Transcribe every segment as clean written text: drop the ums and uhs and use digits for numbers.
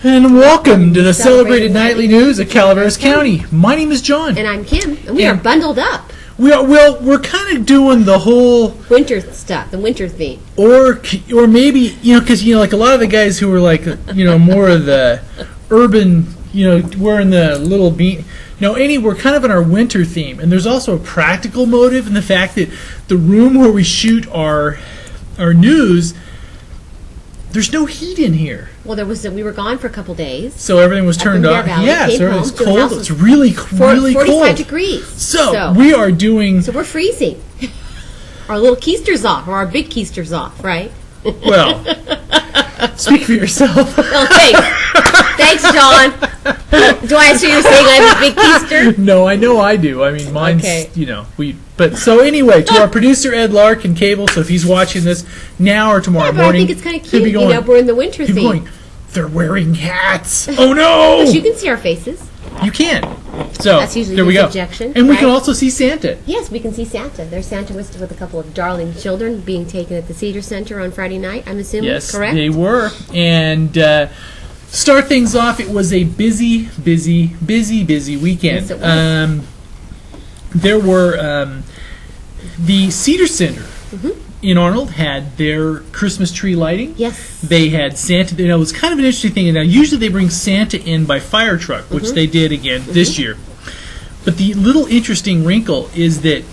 And welcome to the celebrated nightly news of Calaveras County. My name is John. And I'm Kim. And we are bundled up. We're kind of doing the whole winter stuff, the winter theme. Or maybe, because, like a lot of the guys who were like, more of the urban, we're in the little bean. We're kind of in our winter theme. And there's also a practical motive in the fact that the room where we shoot our news, there's no heat in here. Well, we were gone for a couple days. So everything was turned off. Yeah, so it's cold. It's really cold. 45 degrees. So we are doing... So we're freezing. Our little keister's off, or our big keister's off, right? Well, speak for yourself. Well, thanks, John. Do I assume you're saying I have a big keister? No, I know I do. I mean, mine's, But so anyway, to our producer, Ed Lark in cable, so if he's watching this now or tomorrow morning. I think it's kind of cute. We're in the winter theme. Going, they're wearing hats. Oh, no. But you can see our faces. You can. So that's usually there we go. Objection, and we can also see Santa. Yes, we can see Santa. There's Santa with a couple of darling children being taken at the Cedar Center on Friday night, I'm assuming, correct? Yes, they were. And start things off, it was a busy weekend. Yes, it was. There were the Cedar Center in Arnold had their Christmas tree lighting. Yes. They had Santa. It was kind of an interesting thing. Now, usually they bring Santa in by fire truck, which they did again this year. But the little interesting wrinkle is that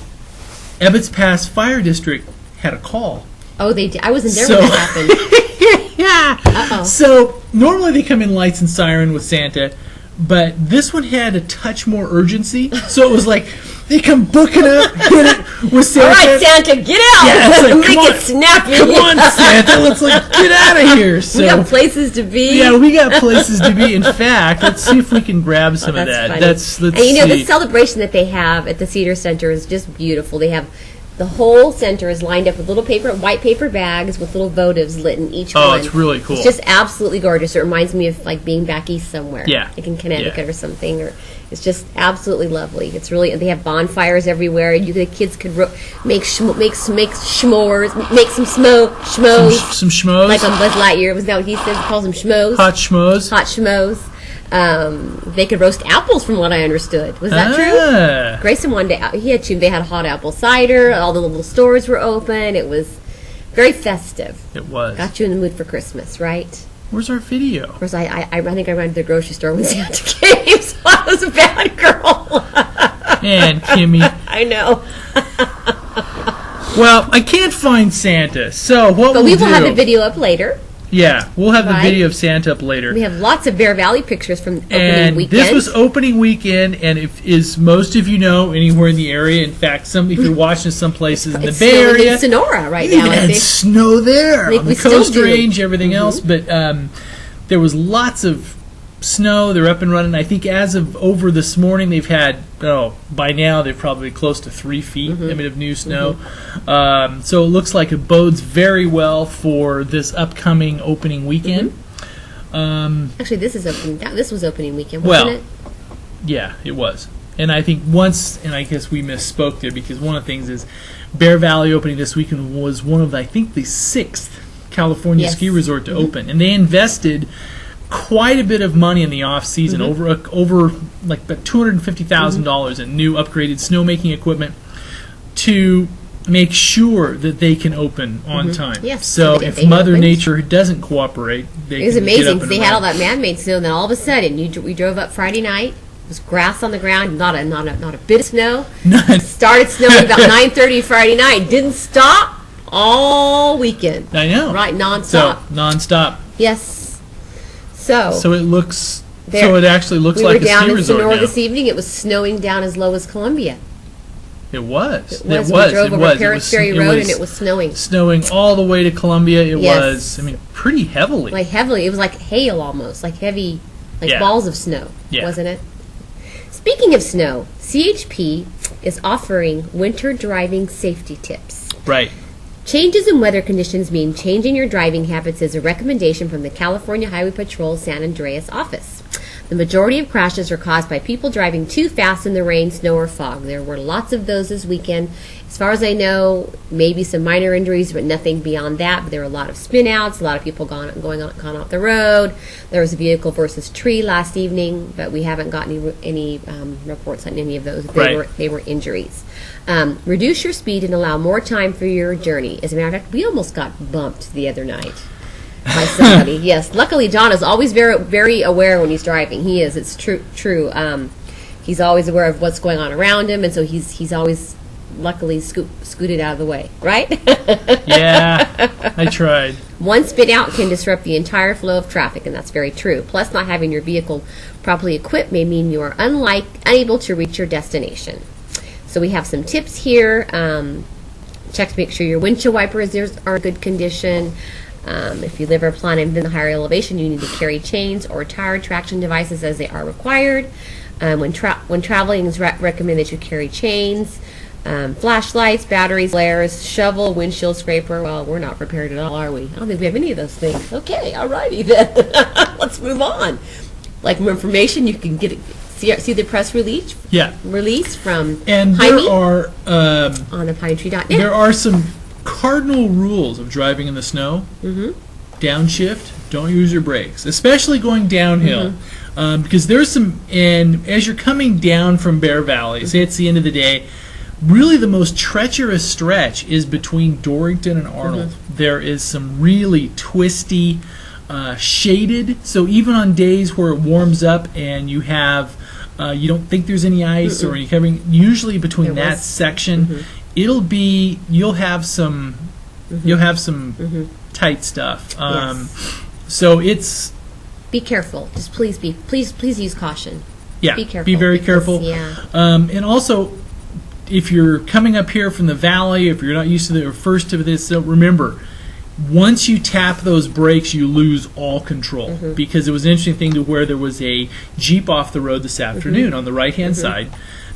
Ebbets Pass Fire District had a call. Oh, they did. I wasn't there when that happened. Yeah. Uh-oh. So normally they come in lights and siren with Santa, but this one had a touch more urgency. So it was like they come booking up, hit it with Santa. All right, Santa, get out! Yeah, it's like, make it snappy. Come on, Santa, let's get out of here. So, we got places to be. Yeah, we got places to be. In fact, let's see if we can grab some of that. Funny. Let's and the celebration that they have at the Cedar Center is just beautiful. They have the whole center is lined up with little white paper bags with little votives lit in each one. Oh, it's really cool. It's just absolutely gorgeous. It reminds me of like being back east somewhere. Yeah. Like in Connecticut or something. Or it's just absolutely lovely. It's really, they have bonfires everywhere. The kids could make schmores, make some schmoes. Some schmoes. Like on Buzz Lightyear, was that what he said? He calls them schmoes. Hot schmoes. Hot schmoes. They could roast apples, from what I understood. Was that true? Grayson one day, they had hot apple cider. All the little stores were open. It was very festive. It was. Got you in the mood for Christmas, right? Where's our video? Of course, I think I ran to the grocery store when Santa came, so I was a bad girl. And Kimmy. I know. Well, I can't find Santa, so But we will have the video up later. Yeah, we'll have the video of Santa up later. We have lots of Bear Valley pictures from opening and weekend. This was opening weekend, and as most of you know, anywhere in the area, in fact, if you're watching some places in the Bay Area, in Sonora right now, I think. Snow there on the Coast Range, everything else, but there was lots of snow. They're up and running. I think as of over this morning, they've had, by now they're probably close to 3 feet of new snow. So it looks like it bodes very well for this upcoming opening weekend. Actually, this was opening weekend, wasn't it? Yeah, it was. And I think and I guess we misspoke there, because one of the things is Bear Valley opening this weekend was one of, I think, the 6th California ski resort to open. And they invested quite a bit of money in the off season, over like about $250,000 in new upgraded snowmaking equipment to make sure that they can open on time. Yes, so if Mother Nature doesn't cooperate, it was amazing because they had all that man-made snow, and then all of a sudden we drove up Friday night. It was grass on the ground, not a bit of snow. None. Started snowing about 9:30 Friday night. Didn't stop all weekend. I know. Right, nonstop. So nonstop. Yes. So it looks. So it actually looks like a ski resort now. We were down in Sonora this evening. It was snowing down as low as Columbia. It was. We drove over Paris Ferry Road, and it was snowing. Snowing all the way to Columbia. It was. I mean, pretty heavily. Like heavily. It was like hail almost, like heavy, balls of snow, wasn't it? Speaking of snow, CHP is offering winter driving safety tips. Right. Changes in weather conditions mean changing your driving habits is a recommendation from the California Highway Patrol San Andreas office. The majority of crashes are caused by people driving too fast in the rain, snow, or fog. There were lots of those this weekend. As far as I know, maybe some minor injuries, but nothing beyond that. But there were a lot of spin-outs, a lot of people gone off the road. There was a vehicle versus tree last evening, but we haven't gotten any reports on any of those. They were injuries. Reduce your speed and allow more time for your journey. As a matter of fact, we almost got bumped the other night by somebody. Yes, luckily John is always very, very aware when he's driving. He is. It's true. He's always aware of what's going on around him, and so he's always luckily scooted out of the way. Right? Yeah, I tried. One spin out can disrupt the entire flow of traffic, and that's very true. Plus, not having your vehicle properly equipped may mean you are unable to reach your destination. So we have some tips here. Check to make sure your windshield wipers are in good condition. If you live or plan in the higher elevation, you need to carry chains or tire traction devices as they are required. When traveling, it's recommended that you carry chains, flashlights, batteries, flares, shovel, windshield scraper. Well, we're not prepared at all, are we? I don't think we have any of those things. Okay, alrighty then. Let's move on. Like more information, you can see the press release. Yeah. Release from and Jaime there are on the pinetree.net. There are some cardinal rules of driving in the snow. Mm-hmm. Downshift. Don't use your brakes, especially going downhill, because there's some. And as you're coming down from Bear Valley, say it's the end of the day, really the most treacherous stretch is between Dorrington and Arnold. There is some really twisty, shaded. So even on days where it warms up and you have, you don't think there's any ice or any covering, usually between that section, you'll have some tight stuff. So it's. Be careful. Just please use caution. Yeah. Be careful. Be very careful. Yeah. And also, if you're coming up here from the valley, if you're not used to the first of this, so remember, once you tap those brakes, you lose all control. Because it was an interesting thing to where there was a Jeep off the road this afternoon on the right-hand side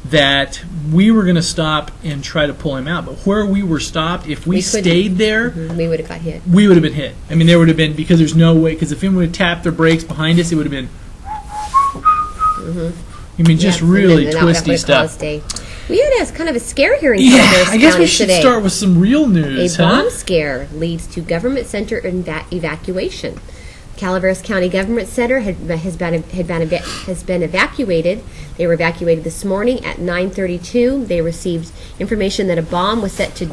that we were going to stop and try to pull him out. But where we were stopped, if we stayed there, we would have got hit. We would have been hit. I mean, there would have been, because there's no way, because if anyone would have tapped their brakes behind us, it would have been, I mean, just really twisty stuff. We had kind of a scare here in I guess we should start with some real news. A bomb scare leads to government center evacuation. Calaveras County Government Center has been evacuated. They were evacuated this morning at 9:32. They received information that a bomb was set to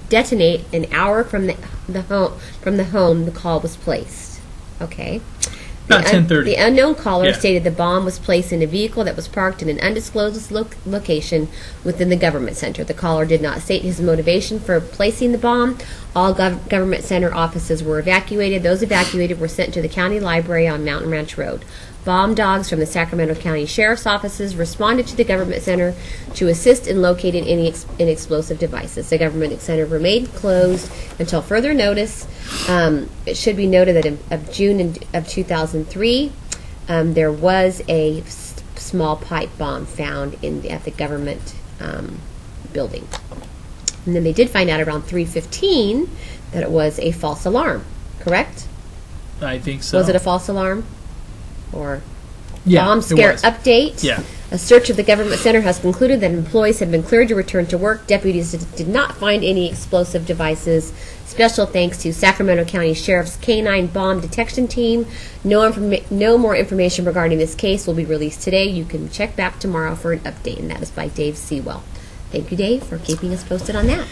detonate an hour from the home the call was placed. Okay. About 10:30. The unknown caller stated the bomb was placed in a vehicle that was parked in an undisclosed location within the government center. The caller did not state his motivation for placing the bomb. All government center offices were evacuated. Those evacuated were sent to the county library on Mountain Ranch Road. Bomb dogs from the Sacramento County Sheriff's offices responded to the government center to assist in locating any explosive devices. The government center remained closed until further notice. It should be noted that in June of 2003, there was a small pipe bomb found at the government building. And then they did find out around 3:15 that it was a false alarm, I think so. Was it a false alarm? Or bomb scare update? Yeah. A search of the government center has concluded that employees have been cleared to return to work. Deputies did not find any explosive devices. Special thanks to Sacramento County Sheriff's K-9 Bomb Detection Team. No more information regarding this case will be released today. You can check back tomorrow for an update, and that is by Dave Sewell. Thank you, Dave, for keeping us posted on that.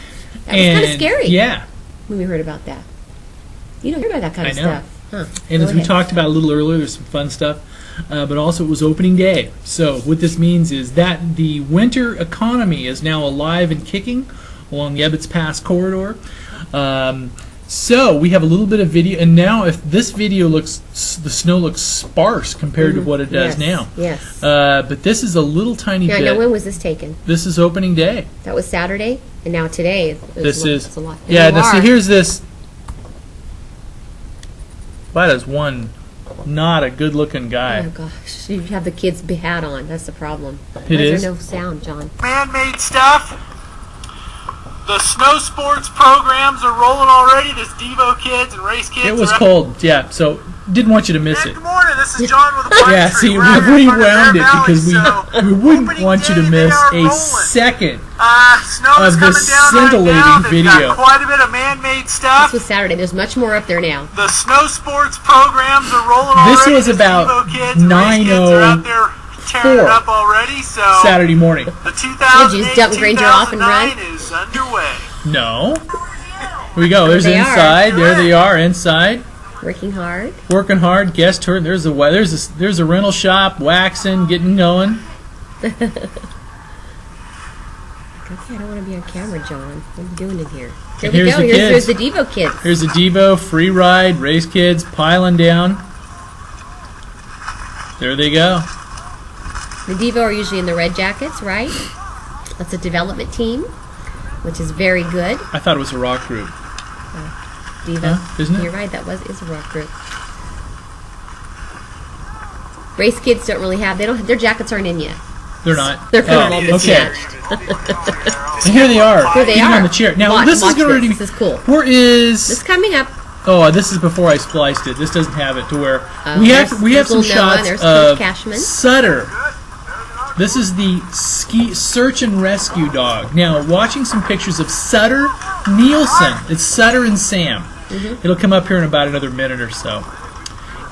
That was kind of scary. Yeah. When we heard about that. You don't hear about that kind of stuff. Huh. And as we talked about a little earlier, there's some fun stuff. But also it was opening day. So what this means is that the winter economy is now alive and kicking along the Ebbets Pass corridor. So we have a little bit of video, and now if this video the snow looks sparse compared to what it does now. Yes. But this is a little tiny bit. Now when was this taken? This is opening day. That was Saturday, and now today it's a lot. Yeah, now see, here's this. That is one not a good-looking guy. Oh, gosh. You have the kid's hat on. That's the problem. It is? Why is there no sound, John? Man-made stuff. The snow sports programs are rolling already. There's Devo kids and race kids. It was cold, yeah. So didn't want you to miss Hey, it. good morning. This is John with the Pine Yeah, Tree. see, We're out we here in front of rewound Bear it because Valley, we wouldn't opening want you to day, miss they are a rolling. second. Snow is of coming this down scintillating right now. They've video. got quite a bit of man-made This stuff. was Saturday. There's much more up there now. The snow sports programs are rolling This already. was The about Evo kids and race kids are out there tearing it 9:04 up already. So Saturday morning. the Did you just dump Granger off and run? 2008-2009 is underway. No. Here we go. There's There they are. inside. There they are inside. Working hard. Working hard. Guest tour. There's a rental shop. Waxing. Getting going. Okay, I don't want to be on camera, John. What are you doing in here? Here we Here's go. the Here's kids. the Devo kids. Here's a Devo free ride. Race kids piling down. There they go. The Devo are usually in the red jackets, right? That's a development team, which is very good. I thought it was a rock group. Devo. Huh? Isn't it? You're right, is a rock group. Race kids don't really have, their jackets aren't in yet. They're not. They're kind of all okay. mismatched. And here they are. Here they eating are. on the chair. Now Watch this is this. going to be. This is cool. Where is? This coming up. Oh, this is before I spliced it. This doesn't have it to where we have there's some little Noah, shots there's Coach of Cashman. Sutter. This is the ski search and rescue dog. Now, watching some pictures of Sutter Nielsen. It's Sutter and Sam. Mm-hmm. It'll come up here in about another minute or so.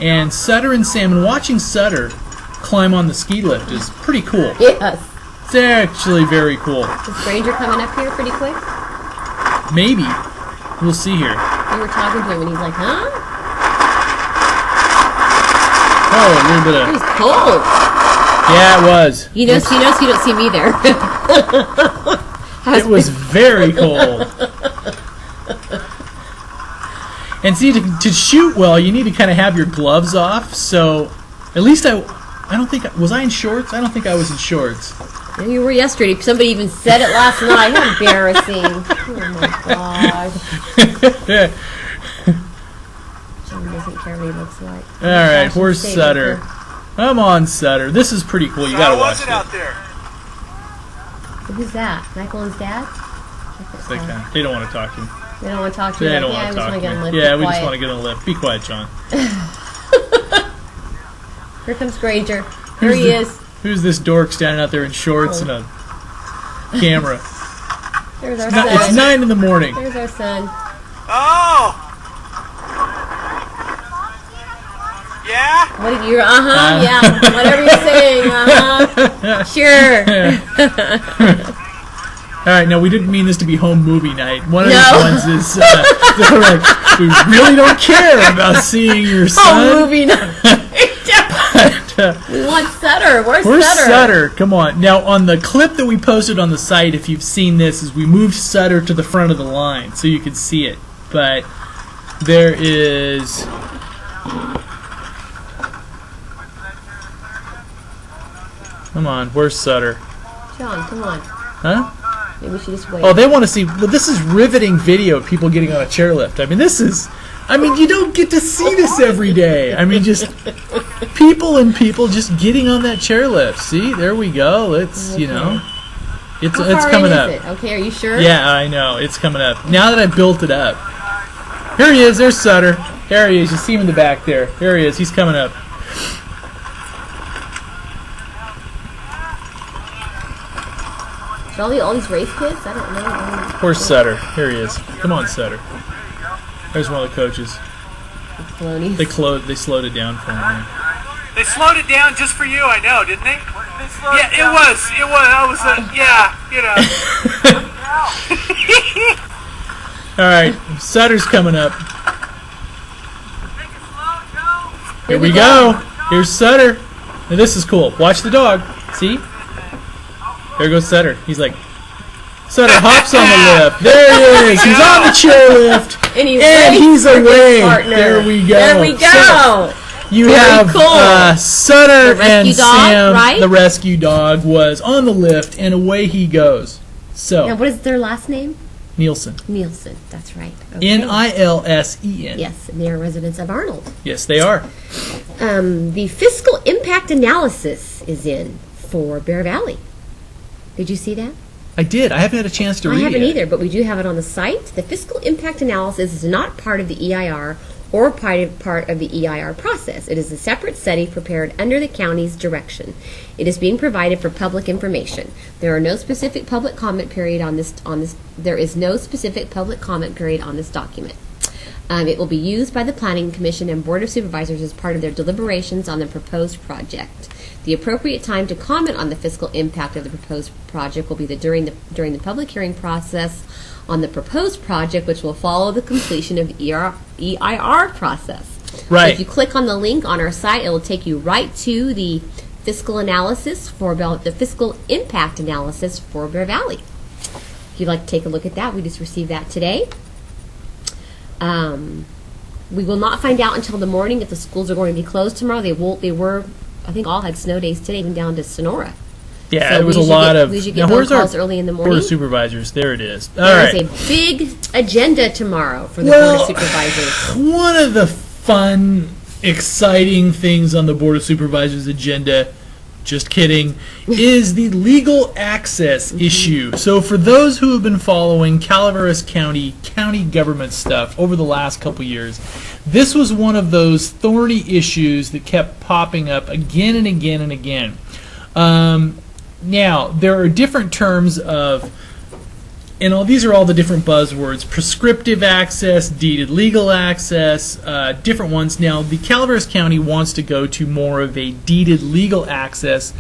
And Sutter and Sam, and watching Sutter climb on the ski lift is pretty cool. Yes. It's actually very cool. Is Granger coming up here pretty quick? Maybe. We'll see here. We were talking to him and he's like, huh? Oh, a little bit It of... was cold. Yeah, it was. You know, so you don't see me there. It was very cold. And see, to shoot well, you need to kind of have your gloves off. So, at least I don't think, was I in shorts? I don't think I was in shorts. And you were yesterday. Somebody even said it last night. How embarrassing. Oh my God. John doesn't care what he looks like. All right, Fashion where's statement Sutter? for- Come on, Sutter. This is pretty cool. You gotta How watch was it it. out there? Who's that? Michael and his dad? They don't want to talk to him. They don't want to talk to you. They Like, don't yeah, want I to just talk want to get on to the me. lift. Yeah, Be we just quiet. want to get on the lift. Be quiet, John. Here comes Granger. There he is. Who's this dork standing out there in shorts and a camera? There's our It's son. 9 in the morning. There's our son. Oh! Yeah? What did you? Yeah. Whatever you're saying. Sure. All right, now we didn't mean this to be home movie night. One of No. the ones is they're like, we really don't care about seeing your son. Oh, movie night. We want Sutter. Where's Sutter? Sutter? Come on. Now, on the clip that we posted on the site, if you've seen this, is we moved Sutter to the front of the line so you can see it. But there is... Come on, where's Sutter? John, come on. Huh? Maybe we should just wait. Oh, they want to see... Well, this is riveting video of people getting on a chairlift. I mean, this is... I mean, you don't get to see this every day. I mean, just people just getting on that chairlift. See, there we go. It's, you know, it's How far coming in up. is it? Okay, are you sure? Yeah, I know. It's coming up. Now that I built it up. Here he is. There's Sutter. There he is. You see him in the back there. There he is. He's coming up. All these race kids? I don't know. Where's Sutter? Here he is. Come on, Sutter. There's one of the coaches. Colonies. They slowed it down for him. Man. They slowed it down just for you, I know, didn't they? Yeah, it was. That was yeah, you know. All right, Sutter's coming up. Here we go. Here's Sutter. Now this is cool. Watch the dog. See? There goes Sutter. He's like, Sutter hops on the lift. There he is. He's on the chairlift. And he's away. Partner. There we go. There we go. So you Very have cool. Sutter The and rescue dog, Sam, right? the rescue dog, was on the lift, and away he goes. So, Now, what is their last name? Nielsen. Nielsen. That's right. Okay. Nilsen. Yes, and they are residents of Arnold. Yes, they are. The fiscal impact analysis is in for Bear Valley. Did you see that? I did. I haven't had a chance to read it. I haven't yet. either, but we do have it on the site. The fiscal impact analysis is not part of the EIR or part of the EIR process. It is a separate study prepared under the county's direction. It is being provided for public information. There are no specific public comment period on this. There is no specific public comment period on this document. It will be used by the Planning Commission and Board of Supervisors as part of their deliberations on the proposed project. The appropriate time to comment on the fiscal impact of the proposed project will be during the public hearing process on the proposed project, which will follow the completion of the EIR process. Right. So if you click on the link on our site, it will take you right to the fiscal analysis the fiscal impact analysis for Bear Valley. If you'd like to take a look at that, we just received that today. We will not find out until the morning if the schools are going to be closed tomorrow. They were, I think, all had snow days today, even down to Sonora. Yeah, So it was a we lot of. should Now, get where's phone our calls early in the Board morning. of Supervisors? There it is. All There right. is a big agenda tomorrow for the Board of Supervisors. One of the fun, exciting things on the Board of Supervisors agenda, just kidding, is the legal access issue. So for those who have been following Calaveras County government stuff over the last couple years, this was one of those thorny issues that kept popping up again and again and again. Now, there are different terms of, and these are all the different buzzwords: prescriptive access, deeded legal access, different ones. Now, the Calaveras County wants to go to more of a deeded legal access,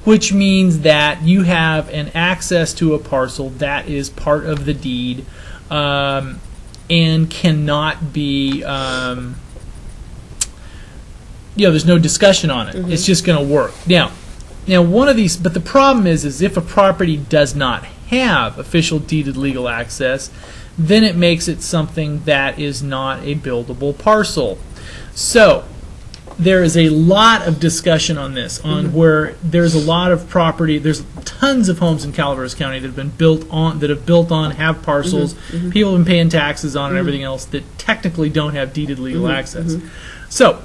which means that you have an access to a parcel that is part of the deed and cannot be, there's no discussion on it. It's just going to work. Now, one of these, but the problem is if a property does not have official deeded legal access, then it makes it something that is not a buildable parcel. So, there is a lot of discussion on this, on where there's a lot of property, there's tons of homes in Calaveras County that have been built on, have parcels, people have been paying taxes on and everything else that technically don't have deeded legal access. So,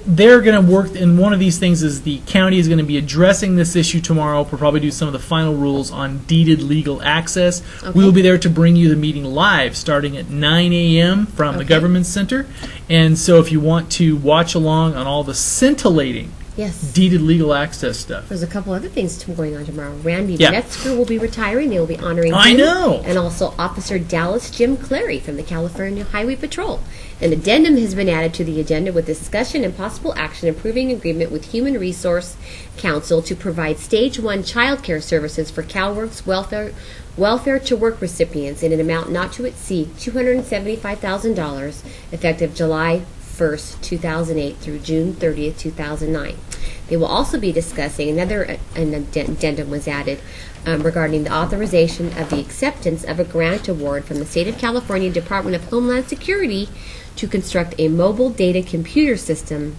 they're going to work, and one of these things is the county is going to be addressing this issue tomorrow. We'll probably do some of the final rules on deeded legal access. Okay. We will be there to bring you the meeting live starting at 9 a.m. from the Government Center. And so if you want to watch along on all the scintillating deeded legal access stuff. There's a couple other things going on tomorrow. Randy Yeah. Metzger will be retiring. They will be honoring him. I know. And also Officer Dallas Jim Clary from the California Highway Patrol. An addendum has been added to the agenda with discussion and possible action approving agreement with Human Resource Council to provide Stage 1 child care services for CalWorks Welfare to Work recipients in an amount not to exceed $275,000 effective July 1st, 2008 through June 30th, 2009. They will also be discussing an addendum was added regarding the authorization of the acceptance of a grant award from the State of California Department of Homeland Security to construct a mobile data computer system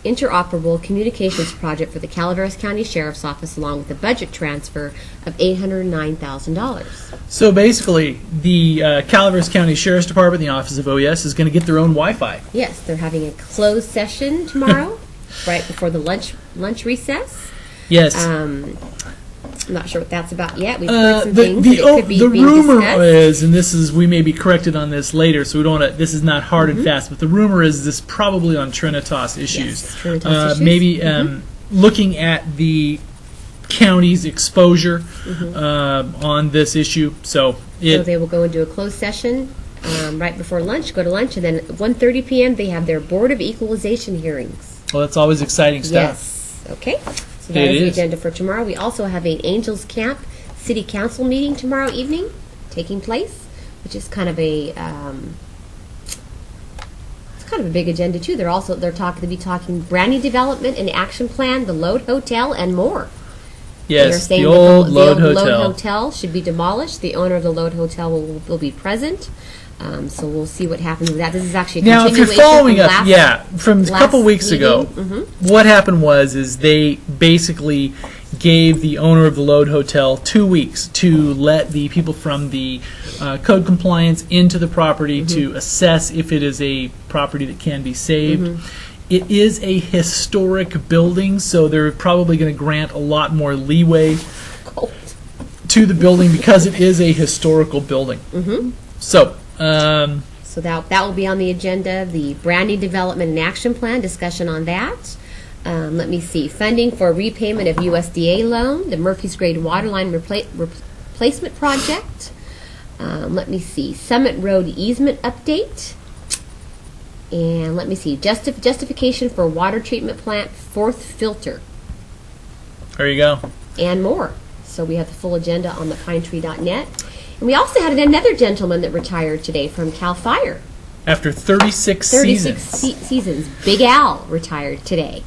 interoperable communications project for the Calaveras County Sheriff's Office, along with a budget transfer of $809,000. So basically, the Calaveras County Sheriff's Department, the Office of OES, is going to get their own Wi-Fi. Yes, they're having a closed session tomorrow, right before the lunch recess. Yes. I'm not sure what that's about yet. We've heard some things that it could be the being rumor discussed. is, and this is, we may be corrected on this later, so we don't want to, this is not hard and fast, but the rumor is this probably on Trinitas issues. Yes, Trinitas issues. Maybe looking at the county's exposure on this issue. So they will go into a closed session right before lunch, go to lunch, and then at 1:30 p.m. they have their Board of Equalization hearings. Well, that's always exciting stuff. Yes. Okay. So that is the agenda for tomorrow. We also have an Angels Camp City Council meeting tomorrow evening taking place, which is kind of a it's kind of a big agenda too. They're talking branding development and action plan, the Load Hotel, and more. They're Yes, saying the that old the Load old Hotel. Load Hotel should be demolished. The owner of the Load Hotel will be present. So we'll see what happens with that. This is actually a Now, if continuation you're following from up, from a couple weeks ago, what happened was they basically gave the owner of the Load Hotel 2 weeks to let the people from the code compliance into the property to assess if it is a property that can be saved. It is a historic building, so they're probably going to grant a lot more leeway to the building because it is a historical building. So So that will be on the agenda. The branding development and action plan, discussion on that. Let me see. Funding for repayment of USDA loan, the Murphy's Grade waterline replacement project. Let me see. Summit Road easement update. And let me see. Justification for water treatment plant fourth filter. There you go. And more. So we have the full agenda on the pinetree.net. And we also had another gentleman that retired today from CAL FIRE. After 36 seasons. Big Al retired today.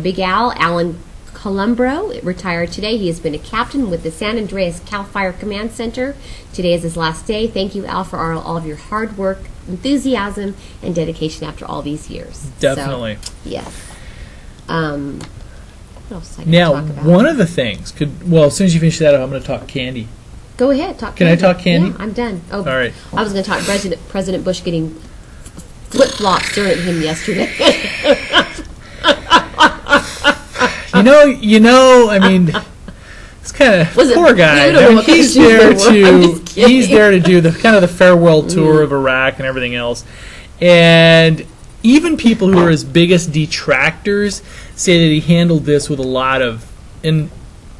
Big Al, Alan Columbro, retired today. He has been a captain with the San Andreas CAL FIRE Command Center. Today is his last day. Thank you, Al, for all of your hard work, enthusiasm, and dedication after all these years. Definitely. So, yes. What else I can now, talk about? one of the things as soon as you finish that up, I'm going to talk candy. Go ahead, talk Can candy. I talk candy? Yeah, I'm done. Oh, all right. I was going to talk President Bush getting flip-flops thrown at him yesterday. I mean, it's kind of poor guy. I mean, he's there to do the kind of the farewell tour of Iraq and everything else, and even people who are his biggest detractors say that he handled this with a lot of and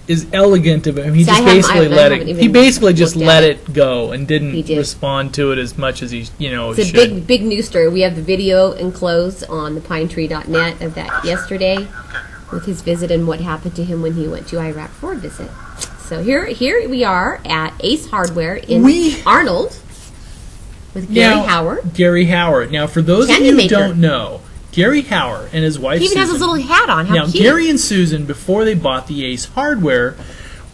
is elegant of him. He just basically let it. He basically just let it go and didn't respond to it as much as he it's should. a big news story. We have the video enclosed on the pinetree.net of that yesterday, with his visit and what happened to him when he went to Iraq for a visit. So here we are at Ace Hardware in Arnold with Gary Howard. Gary Howard. Now, for those of you who don't know, Gary Howard and his wife He even Susan, has his little hat on. How cute. Gary and Susan, before they bought the Ace Hardware,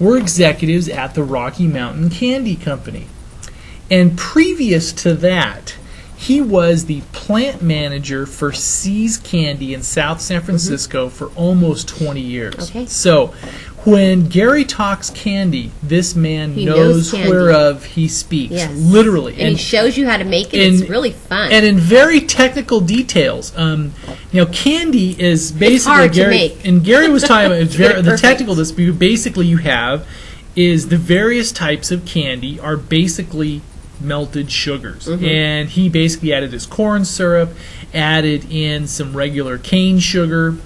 were executives at the Rocky Mountain Candy Company. And previous to that, he was the plant manager for See's Candy in South San Francisco for almost 20 years. Okay. So when Gary talks candy, this man knows whereof he speaks. Yes. Literally. And he shows you how to make it. It's really fun. And in very technical details. Candy is basically it's hard Gary. To make. And Gary was talking about the technical. This basically you have is the various types of candy are basically melted sugars, and he basically added his corn syrup, added in some regular cane sugar,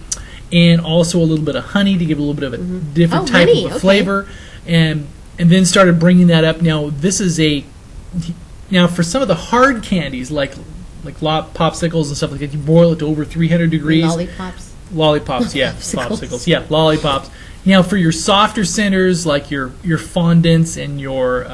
and also a little bit of honey to give a little bit of a different type of a flavor, and then started bringing that up. Now this is for some of the hard candies like popsicles and stuff like that, you boil it to over 300 degrees. Lollipops, yeah, popsicles, yeah, lollipops. Now for your softer centers like your fondants and your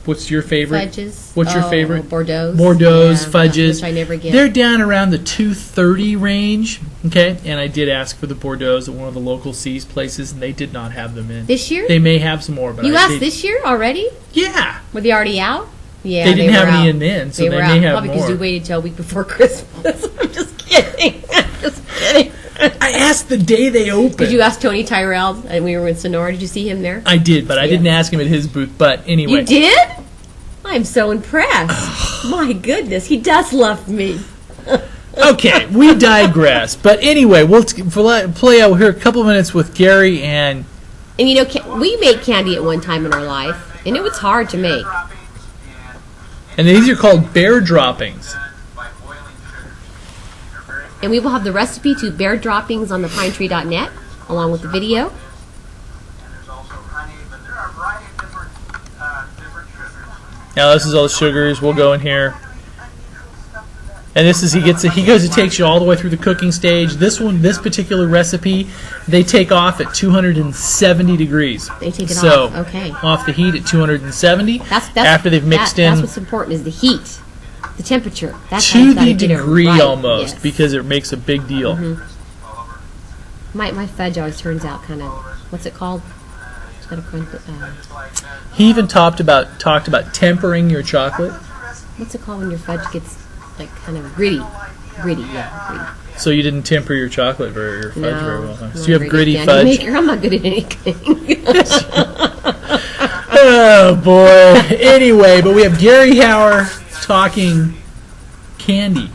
what's your favorite? Fudges. What's your favorite? Bordeaux, fudges. Which I never get. They're down around the 230 range, okay? And I did ask for the Bordeaux at one of the local See's places, and they did not have them in. This year? They may have some more, but you asked this year already? Yeah. Were they already out? Yeah, they didn't have any in then, so they may have probably more. because you waited till a week before Christmas. I'm just kidding. I asked the day they opened. Did you ask Tony Tyrell? And we were in Sonora. Did you see him there? I did, but I didn't ask him at his booth. But anyway. You did? I'm so impressed. My goodness, he does love me. Okay, we digress. But anyway, we'll play out here a couple minutes with Gary and... And we made candy at one time in our life, and it was hard to make. And these are called bear droppings. And we will have the recipe to bear droppings on the pinetree.net, along with the video. Now this is all the sugars. We'll go in here. And this is he takes you all the way through the cooking stage. This particular recipe, they take off at 270 degrees. They take it off. Okay. Off the heat at 270. That's after they've mixed in. That's what's important is the heat, the temperature. That's to the degree almost, because it makes a big deal. My fudge always turns out kind of, what's it called? It's got a crunch. He even talked about tempering your chocolate. What's it called when your fudge gets like kind of gritty? Gritty. So you didn't temper your chocolate your fudge very well, huh? So you have gritty fudge. Maker. I'm not good at anything. Oh boy. Anyway, but we have Gary Howard talking candy,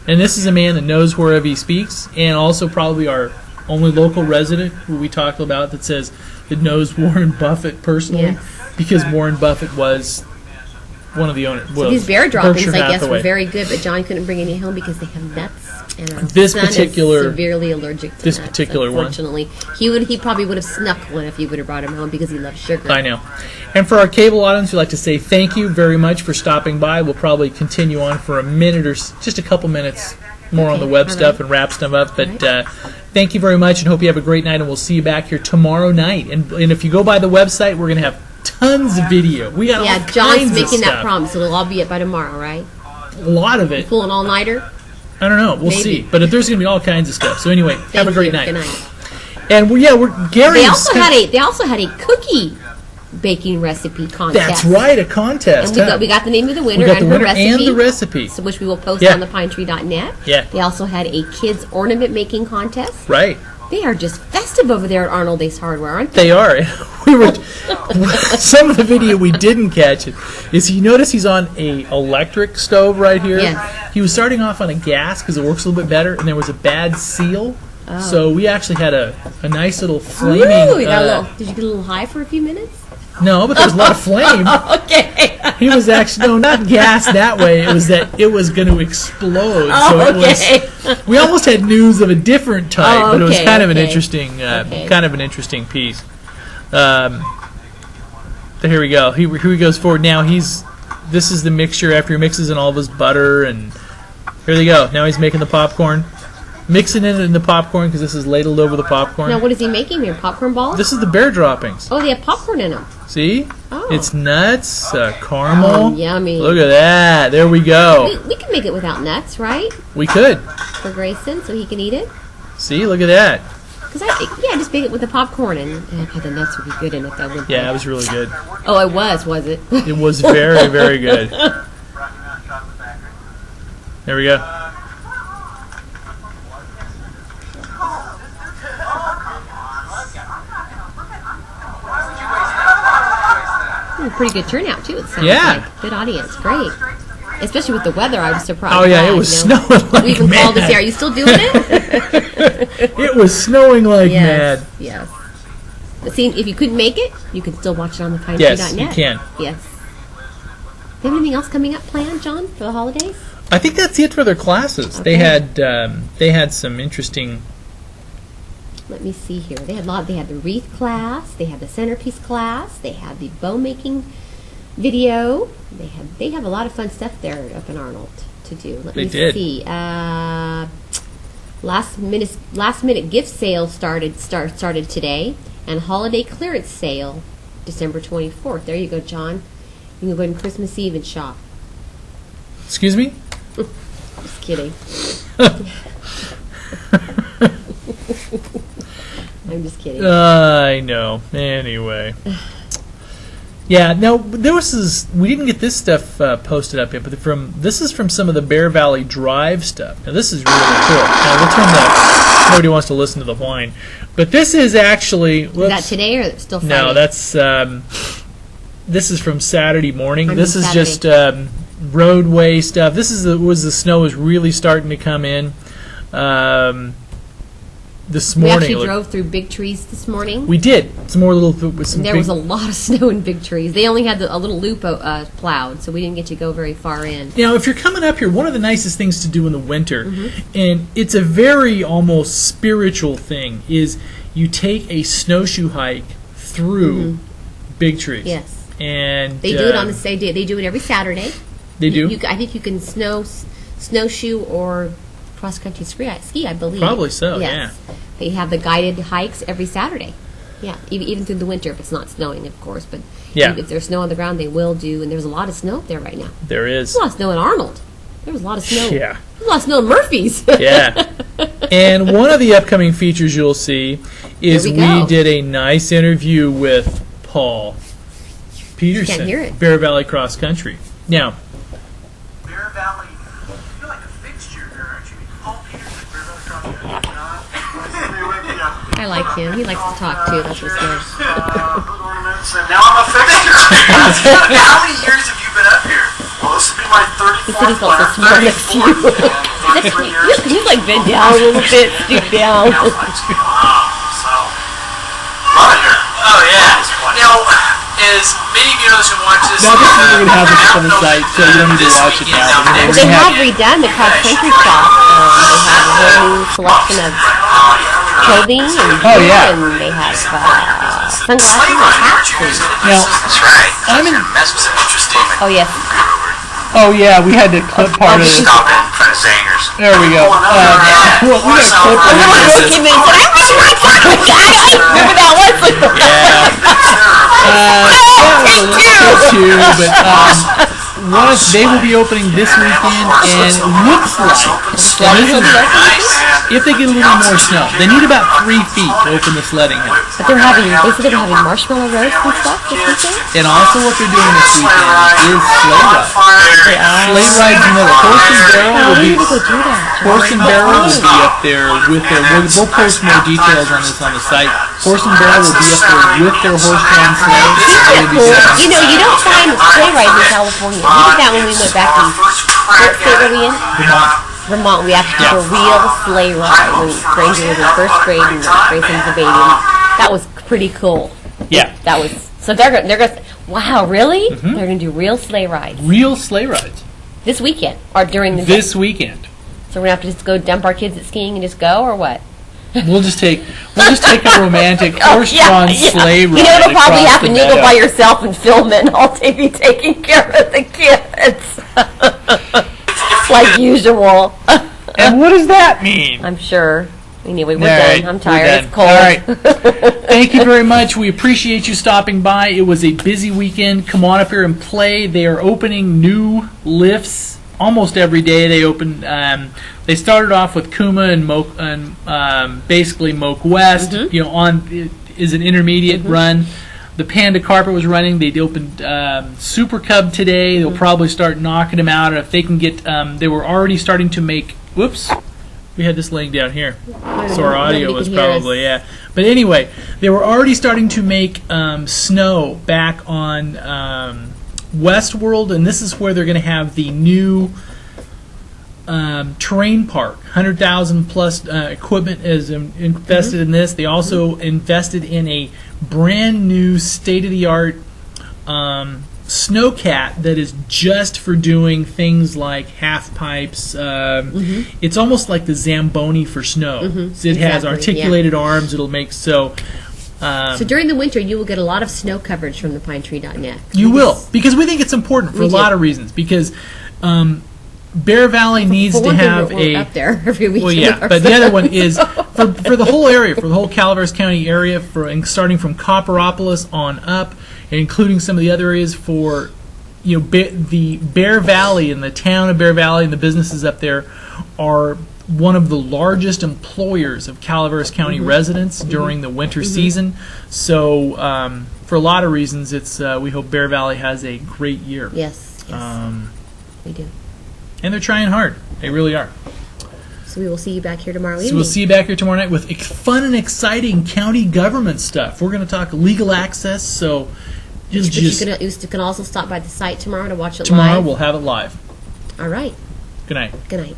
and this is a man that knows wherever he speaks, and also probably our only local resident who we talked about that knows Warren Buffett personally, because Warren Buffett was one of the owners. So these bear droppings, Berkshire I guess, Hathaway. were very good, but John couldn't bring any home because they have nuts. And our This son particular- is severely allergic to this nuts, particular one. unfortunately. He probably would have snuck one if you would have brought him home because he loves sugar. I know. And for our cable audience, we'd like to say thank you very much for stopping by. We'll probably continue on for a minute or just a couple minutes more on the web all stuff right. and wrap stuff up. But All thank you very much, and hope you have a great night. And we'll see you back here tomorrow night. And if you go by the website, we're going to have tons of video. We got all Yeah, kinds John's of making that stuff. promise. It'll all be up by tomorrow, right? A lot of it. Pull an all-nighter. I don't know. We'll Maybe. see. But there's going to be all kinds of stuff. So anyway, have Thank a great you. night. Good night. And we're Gary. They also had a cookie baking recipe contest. That's right, a contest. And we got the name of the winner We got and the her winner recipe. and the recipe. So which we will post Yeah. on thepinetree.net. Yeah. They also had a kids ornament making contest. Right. They are just festive over there at Arnold Ace Hardware, aren't they? They are. We were some of the video we didn't catch is you notice he's on a electric stove right here. Yes. He was starting off on a gas because it works a little bit better, and there was a bad seal. So we actually had a nice little flaming. Ooh, you got a little, did you get a little high for a few minutes? No, but there was a lot of flame. Okay. He was actually not gas that way. It was that it was going to explode. So it was. We almost had news of a different type, but it was kind of an interesting, interesting piece. So here we go. Here he goes forward now. This is the mixture after he mixes in all of his butter, and here they go. Now he's making the popcorn, mixing it in the popcorn because this is ladled over the popcorn. Now what is he making here? Popcorn balls? This is the bear droppings. Oh, they have popcorn in them. See? Oh. It's nuts, caramel. Oh, yummy. Look at that. There we go. We can make it without nuts, right? We could. For Grayson, so he can eat it. See? Look at that. Because I just make it with the popcorn, and the nuts would be good in it, though. Wouldn't Yeah, they? it was really good. Oh, it was it? It was very, very good. There we go. Pretty good turnout, too, it sounds Yeah. like. Good audience. Great. Especially with the weather, I was surprised. Oh, yeah, by, it was you know. snowing like We even called to mad. say, are you still doing it? It was snowing like Yes. mad. Yes. But see, if you couldn't make it, you can still watch it on thepinetree.net. Yes, you can. Yes. Do you have anything else coming up planned, John, for the holidays? I think that's it for their classes. Okay. They had some interesting. Let me see here. They had They had the wreath class. They had the centerpiece class. They had the bow making video. They have a lot of fun stuff there up in Arnold to do. Let They me did. see. Last minute gift sale started today, and holiday clearance sale December 24th. There you go, John. You can go ahead and Christmas Eve and shop. Excuse me? Just kidding. I'm just kidding. I know. Anyway. Yeah, now we didn't get this stuff posted up yet, but this is from some of the Bear Valley Drive stuff. Now this is really cool. Now we'll turn that. Nobody wants to listen to the whine, but this is actually. Is that today or still Friday? No, that's. This is from Saturday morning. On This is Saturday. just roadway stuff. This is the snow was really starting to come in. This We morning. actually drove through big trees this morning. We did. Some more little. With some And there big, was a lot of snow in big trees. They only had a little loop plowed, so we didn't get to go very far in. Now, if you're coming up here, one of the nicest things to do in the winter, Mm-hmm. and it's a very almost spiritual thing, is you take a snowshoe hike through big trees. Yes. And They do it on the same day. They do it every Saturday. They do? I think you can snowshoe or cross-country ski, I believe. Probably so, yes. They have the guided hikes every Saturday. Yeah, even through the winter if it's not snowing, of course. But Yeah. if there's snow on the ground, they will do. And there's a lot of snow up there right now. There is. There's a lot of snow in Arnold. There was a lot of snow. Yeah. There's a lot of snow in Murphy's. Yeah. And one of the upcoming features you'll see is There we we go. did a nice interview with Paul Peterson, Can't hear it. Bear Valley Cross Country. Now, Bear Valley, you're like a fixture there, aren't you? Paul Peterson, Bear Valley Cross Country. I like him. He likes to talk, too. That's what's nice. And now I'm a fixture. How many years have you been up here? Well, this will be my 34th city's also small next to you. He's like bend down a little bit, stoop down. Wow, so, lot of here. Oh, yeah. Now, is many viewers who watch this. Now, this is we're going to have this on the site, so you don't need to watch it now. But they have redone the cross country shop. They have a whole new selection of clothing and gear, and they have sunglasses and hats. Now, That's right. I'm in. Oh yes. Oh yeah, we had to clip part of this. Stop it in front of Zangers. There we go. Well, we got to clip part of this. Came in and said, "I wish you might talk with that." Remember that one? Take two, but they will be opening this weekend, and it looks like, and this is, if they get a little more snow, they need about 3 feet to open the sledding hill. But they said they were having marshmallow roast and stuff this weekend. And also what they're doing this weekend is sleigh rides. Sleigh rides, you know, the horse and barrel will be up there with their. We'll post more details on this on the site. Horse and barrel will be up there with their horse-drawn sleighs. You know, you don't find sleigh rides in California. We did that when we went back in. What state were we in? Vermont. We actually did a real sleigh ride when Granger was in first grade and Grayson was a baby. And that was pretty cool. Yeah. That was so they're gonna. Wow, really? Mm-hmm. They're gonna do real sleigh rides. Real sleigh rides. This weekend or during the this weekend. So we're gonna have to just go dump our kids at skiing and just go, or what? We'll just take a romantic horse-drawn sleigh ride. You know what'll probably across happen? the You'll go meadow. by yourself and film it, and I'll be taking care of the kids, like usual. And what does that mean? I'm sure. Anyway, we're All done. right, I'm tired. It's we're done. cold. All right. Thank you very much. We appreciate you stopping by. It was a busy weekend. Come on up here and play. They are opening new lifts almost every day. They open. They started off with Kuma and basically Moke West. Mm-hmm. You know, is an intermediate run. The Panda Carpet was running. They opened Super Cub today. They'll probably start knocking them out. If they can get, they were already starting to make. Whoops. We had this laying down here, so our audio was probably, yeah. But anyway, they were already starting to make snow back on Westworld, and this is where they're going to have the new terrain park. 100,000 plus equipment is invested in this. They also invested in a brand new state-of-the-art snowcat that is just for doing things like half pipes. It's almost like the Zamboni for snow. So it has articulated arms. It'll make so during the winter, you will get a lot of snow coverage from the pinetree.net. You will, because we think it's important for a lot of reasons. Because Bear Valley needs to have we're up there every weekend. Well, yeah, but the other one is for the whole area, for the whole Calaveras County area, starting from Copperopolis on up, and including some of the other areas for, you know, the Bear Valley and the town of Bear Valley and the businesses up there are one of the largest employers of Calaveras County residents during the winter season. So for a lot of reasons, it's we hope Bear Valley has a great year. Yes, we do. And they're trying hard. They really are. So we will see you back here tomorrow evening. So we'll see you back here tomorrow night with fun and exciting county government stuff. We're going to talk legal access, so you can also stop by the site tomorrow to watch it live. Tomorrow we'll have it live. All right. Good night. Good night.